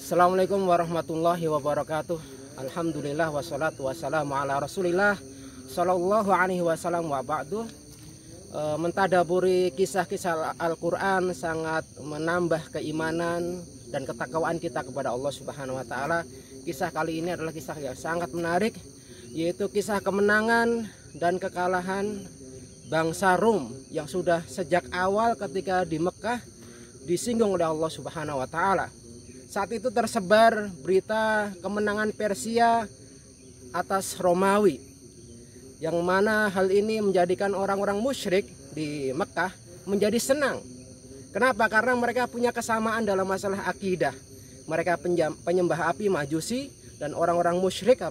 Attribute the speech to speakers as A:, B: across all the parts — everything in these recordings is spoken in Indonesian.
A: Assalamualaikum warahmatullahi wabarakatuh. Alhamdulillah wassalatu wassalamu ala rasulillah sallallahu alaihi wasallam wa ba'du. Mentadaburi kisah-kisah Al-Quran sangat menambah keimanan dan ketakwaan kita kepada Allah Subhanahu wa Ta'ala. Kisah kali ini adalah kisah yang sangat menarik, yaitu kisah kemenangan dan kekalahan bangsa Rum yang sudah sejak awal ketika di Mekah disinggung oleh Allah Subhanahu wa Ta'ala. Saat itu tersebar berita kemenangan Persia atas Romawi, yang mana hal ini menjadikan orang-orang musyrik di Mekah menjadi senang. Kenapa? Karena mereka punya kesamaan dalam masalah akidah. Mereka penyembah api Majusi, dan orang-orang musyrik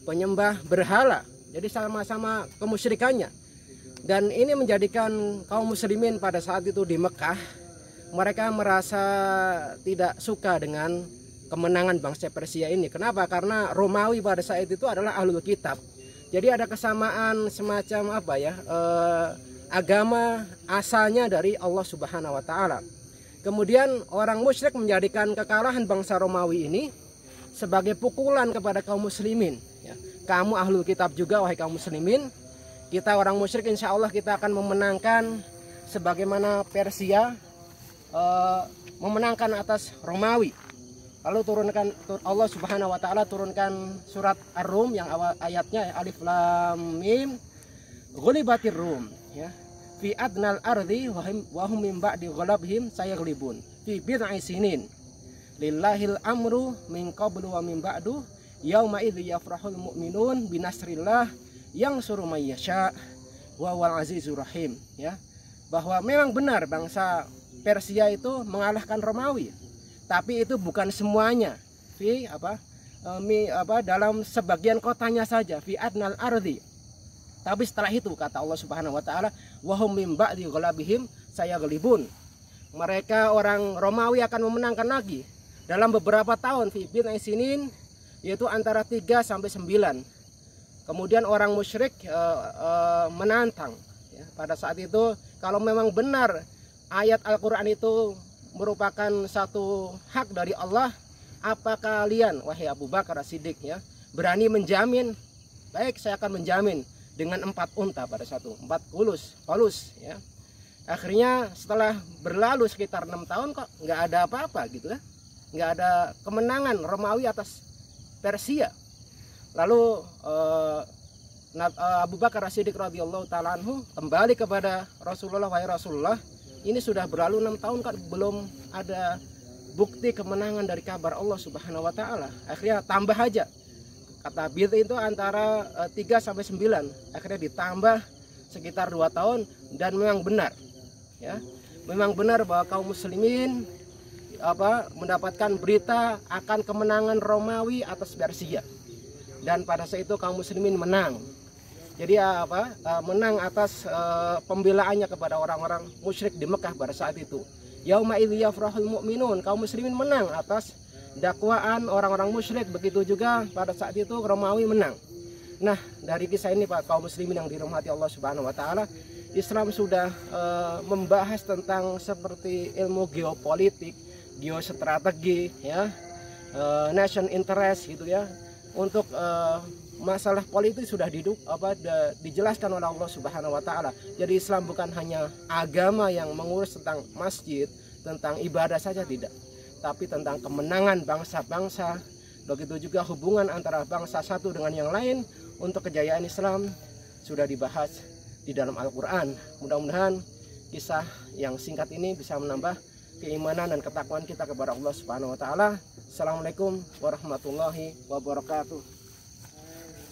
A: penyembah berhala. Jadi sama-sama kemusyrikannya. Dan ini menjadikan kaum muslimin pada saat itu di Mekah, mereka merasa tidak suka dengan kemenangan bangsa Persia ini. Kenapa? Karena Romawi pada saat itu adalah ahlul kitab. Jadi ada kesamaan semacam agama asalnya dari Allah Subhanahu wa Ta'ala. Kemudian orang musyrik menjadikan kekalahan bangsa Romawi ini sebagai pukulan kepada kaum muslimin. Kamu ahlul kitab juga, wahai kaum muslimin. Kita orang musyrik insya Allah kita akan memenangkan sebagaimana Persia memenangkan atas Romawi. Lalu Allah Subhanahu wa Ta'ala turunkan surat Ar-Rum yang awal ayatnya Alif Lam Mim, ghulibatir Rum, ya, fi adnal ardi wa hum min ba'di ghalabihim sayaghlibun fi bid'i sinin lillahil amru min qablu wa min ba'du yauma idzi yafrahul mu'minun binasrillah yansuru may yasha wa huwal azizur rahim. Ya, bahwa memang benar bangsa Persia itu mengalahkan Romawi, tapi itu bukan semuanya. Dalam sebagian kotanya saja, fi adnal ardi. Tapi setelah itu kata Allah Subhanahu wa Ta'ala, wahum mim ba'di ghalabihim sayaghlibun. Mereka orang Romawi akan memenangkan lagi dalam beberapa tahun, fi bid'i sinin, yaitu antara 3 sampai 9. Kemudian orang musyrik menantang, ya, pada saat itu kalau memang benar ayat Al-Quran itu merupakan satu hak dari Allah, apa kalian, wahai Abu Bakar As-Siddiq, ya, berani menjamin? Baik, saya akan menjamin dengan 4 unta pada satu, 4 ulus, ya. Akhirnya setelah berlalu sekitar 6 tahun kok nggak ada apa-apa gitu, ya, nggak ada kemenangan Romawi atas Persia. Lalu Abu Bakar As-Siddiq radhiyallahu ta'ala anhu kembali kepada Rasulullah, wahai Rasulullah, ini sudah berlalu 6 tahun kan belum ada bukti kemenangan dari kabar Allah Subhanahu wa Ta'ala. Akhirnya tambah aja. Kata bid'i itu antara 3 sampai 9. Akhirnya ditambah sekitar 2 tahun, dan memang benar, ya. Memang benar bahwa kaum muslimin mendapatkan berita akan kemenangan Romawi atas Persia. Dan pada saat itu kaum muslimin menang. Jadi menang atas pembelaannya kepada orang-orang musyrik di Mekah pada saat itu. Yauma idzi yafrahul mu'minun, kaum muslimin menang atas dakwaan orang-orang musyrik. Begitu juga pada saat itu Romawi menang. Nah, dari kisah ini Pak kaum muslimin yang dirahmati Allah Subhanahu wa Ta'ala, Islam sudah membahas tentang seperti ilmu geopolitik, geostrategi, ya, nation interest gitu, ya. Untuk masalah politik sudah dijelaskan oleh Allah Subhanahu wa Ta'ala. Jadi Islam bukan hanya agama yang mengurus tentang masjid, tentang ibadah saja, tidak, tapi tentang kemenangan bangsa-bangsa. Begitu juga hubungan antara bangsa satu dengan yang lain. Untuk kejayaan Islam sudah dibahas di dalam Al-Quran. Mudah-mudahan kisah yang singkat ini bisa menambah keimanan dan ketakwaan kita kepada Allah Subhanahu wa Ta'ala. Assalamualaikum warahmatullahi wabarakatuh.